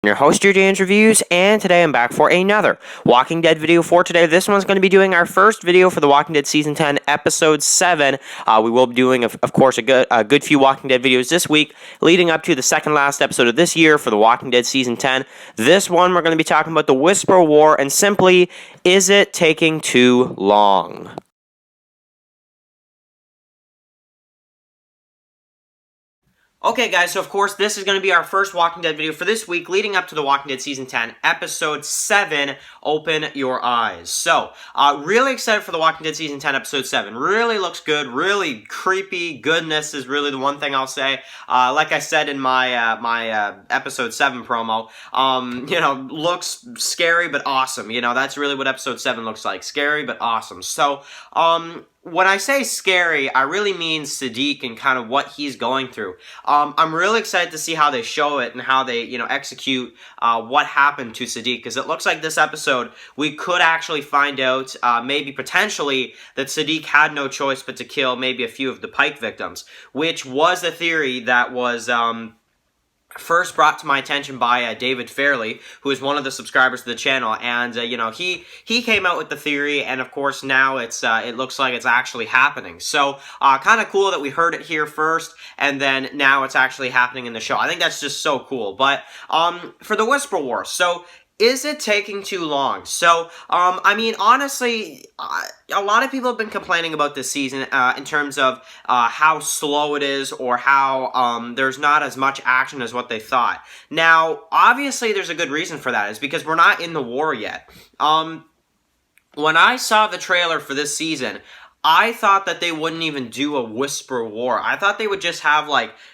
Your host, your James Reviews, and today I'm back for another Walking Dead video for today. This one's going to be doing our first video for The Walking Dead Season 10, Episode 7. We will be doing, of course, a good few Walking Dead videos this week, leading up to the second last episode of this year for The Walking Dead Season 10. This one, we're going to be talking about the Whisper War, and simply, is it taking too long? Okay, guys, so of course, this is going to be our first Walking Dead video for this week, leading up to The Walking Dead Season 10, Episode 7, Open Your Eyes. So, really excited for The Walking Dead Season 10, Episode 7. Really looks good, really creepy goodness is really the one thing I'll say. Like I said in my Episode 7 promo, looks scary but awesome. That's really what Episode 7 looks like, scary but awesome. So, when I say scary, I really mean Siddiq and kind of what he's going through. I'm really excited to see how they show it and how they, execute what happened to Siddiq, because it looks like this episode we could actually find out, maybe potentially, that Siddiq had no choice but to kill maybe a few of the Pike victims, which was a theory that was first brought to my attention by David Fairley, who is one of the subscribers to the channel, and he came out with the theory, and of course now it looks like it's actually happening. So kind of cool that we heard it here first, and then now it's actually happening in the show. I think that's just so cool. But for the Whisper War, so is it taking too long? So, honestly, a lot of people have been complaining about this season in terms of how slow it is, or how there's not as much action as what they thought. Now, obviously, there's a good reason for that. It's because we're not in the war yet. When I saw the trailer for this season, I thought that they wouldn't even do a Whisper War. I thought they would just have,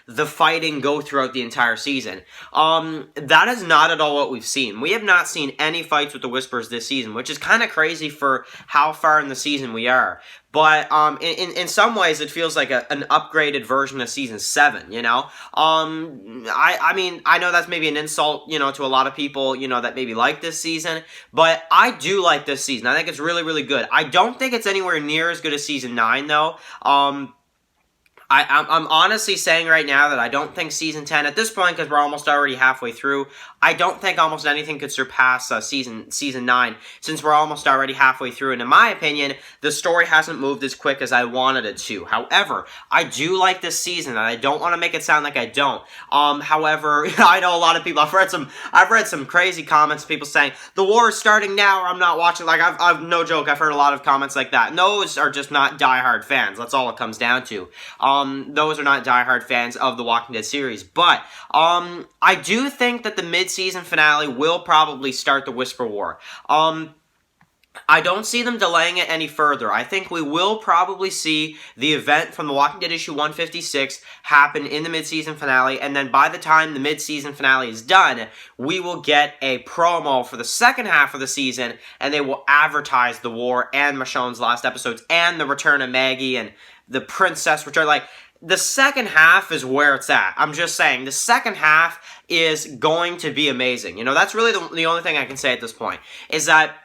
the fighting go throughout the entire season. That is not at all what we've seen. We have not seen any fights with the Whispers this season, which is kind of crazy for how far in the season we are. But in some ways, it feels like an upgraded version of Season 7, I know that's maybe an insult, to a lot of people, that maybe like this season. But I do like this season. I think it's really, really good. I don't think it's anywhere near as good as Season 9, though. I'm honestly saying right now that I don't think Season 10, at this point, because we're almost already halfway through, I don't think almost anything could surpass Season 9, since we're almost already halfway through, and in my opinion, the story hasn't moved as quick as I wanted it to. However, I do like this season, and I don't want to make it sound like I don't. However, I know a lot of people, I've read some crazy comments, people saying, the war is starting now, or I'm not watching. I've no joke, I've heard a lot of comments like that, and those are just not diehard fans. That's all it comes down to. Those are not diehard fans of the Walking Dead series. But I do think that the mid-season finale will probably start the Whisper War. I don't see them delaying it any further. I think we will probably see the event from The Walking Dead issue 156 happen in the mid-season finale, and then by the time the mid-season finale is done, we will get a promo for the second half of the season, and they will advertise the war and Michonne's last episodes and the return of Maggie and the princess return. The second half is where it's at. I'm just saying, the second half is going to be amazing. That's really the only thing I can say at this point, is that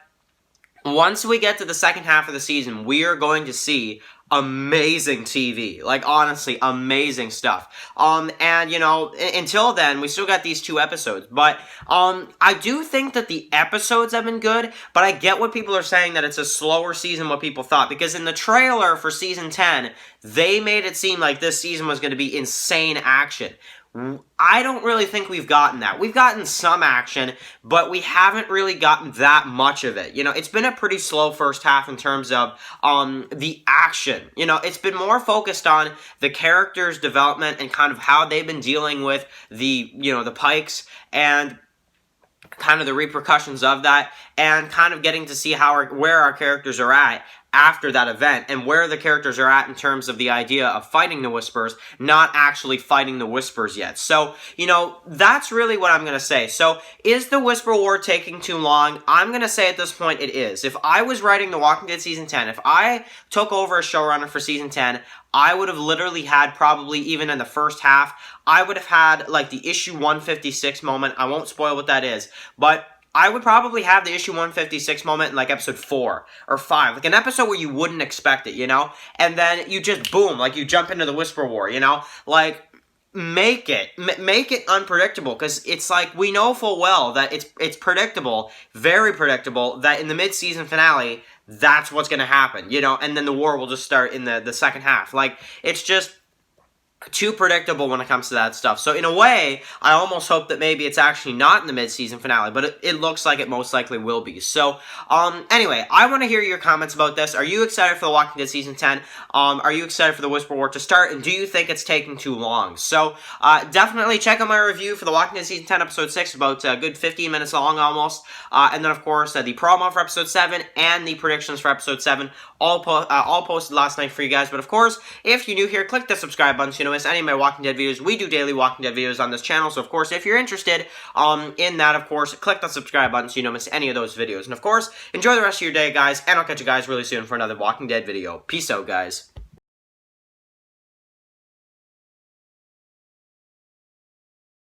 once we get to the second half of the season, we are going to see amazing TV. Honestly, amazing stuff. Until then, we still got these 2 episodes. But, I do think that the episodes have been good, but I get what people are saying, that it's a slower season than what people thought. Because in the trailer for Season 10, they made it seem like this season was going to be insane action. I don't really think we've gotten that. We've gotten some action, but we haven't really gotten that much of it. It's been a pretty slow first half in terms of the action. It's been more focused on the characters' development and kind of how they've been dealing with the Pikes and kind of the repercussions of that, and kind of getting to see where our characters are at after that event, and where the characters are at in terms of the idea of fighting the Whispers, not actually fighting the Whispers yet. So, that's really what I'm going to say. So, is the Whisper War taking too long? I'm going to say at this point it is. If I was writing The Walking Dead Season 10, if I took over as showrunner for Season 10, I would have literally had, probably even in the first half, I would have had, the issue 156 moment. I won't spoil what that is, but I would probably have the issue 156 moment in episode 4 or 5. An episode where you wouldn't expect it, And then you just, boom, you jump into the Whisper War, make it unpredictable, because it's like we know full well that it's predictable, very predictable, that in the mid-season finale that's what's going to happen, you know, and then the war will just start in the second half. Like, it's just too predictable when it comes to that stuff. So in a way, I almost hope that maybe it's actually not in the mid-season finale, but it looks like it most likely will be. So, anyway, I want to hear your comments about this. Are you excited for The Walking Dead Season 10? Are you excited for the Whisper War to start? And do you think it's taking too long? So, definitely check out my review for The Walking Dead Season 10, Episode 6, about a good 15 minutes long almost. And then, of course, the promo for Episode 7 and the predictions for Episode 7, all posted last night for you guys. But, of course, if you're new here, click the subscribe button so you don't miss any of my Walking Dead videos. We do daily Walking Dead videos on this channel, so of course, if you're interested in that, of course, click the subscribe button so you don't miss any of those videos. And of course, enjoy the rest of your day, guys, and I'll catch you guys really soon for another Walking Dead video. Peace out, guys.